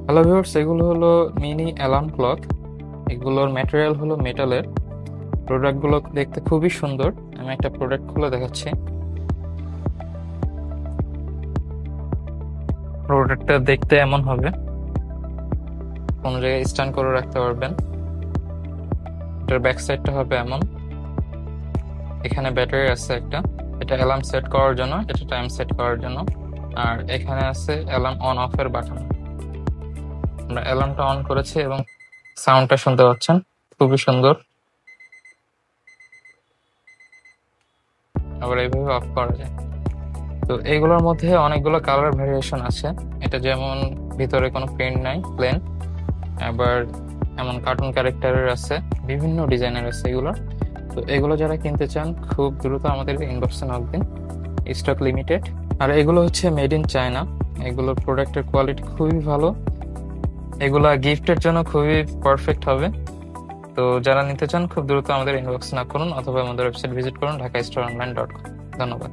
Hello viewers, এগুলো হলো mini alarm clock. এগুলোর ম্যাটেরিয়াল হলো মেটালের। প্রোডাক্টগুলো দেখতে খুবই সুন্দর। আমি একটা প্রোডাক্ট খুলে দেখাচ্ছি। প্রোডাক্টটা দেখতে এমন হবে, কোনো জায়গায় স্ট্যান্ড করে রাখতে পারবেন। এটার ব্যাক সাইডটা হবে এমন। এখানে ব্যাটারি আছে একটা, এটা অ্যালার্ম সেট করার জন্য, এটা টাইম সেট করার জন্য। আর এখানে আছে অ্যালার্ম অন অফ এর বাটন। আমরা অ্যালার্মটা অন করেছি এবং সাউন্ডটা শুনতে পাচ্ছেন, খুবই সুন্দর। আবার এইভাবে অফ করা যায়। তো এইগুলোর মধ্যে অনেকগুলো কালার ভ্যারিয়েশন আছে। এটা যেমন ভিতরে কোনো প্রিন্ট নাই, প্লেন। আবার এমন কার্টুন ক্যারেক্টারের আছে, বিভিন্ন ডিজাইনের আছে এগুলো। তো এগুলো যারা কিনতে চান খুব দ্রুত আমাদের ইনবক্সে নক দিন, স্টক লিমিটেড। আর এগুলো হচ্ছে মেড ইন চায়না। এগুলোর প্রোডাক্টের কোয়ালিটি খুবই ভালো। এগুলা গিফটের জন্য খুবই পারফেক্ট হবে। তো যারা নিতে চান খুব দ্রুত আমাদের ইনবক্স নক করুন অথবা আমাদের ওয়েবসাইট ভিজিট করুন ঢাকাস্টোরঅনলাইন.com। ধন্যবাদ।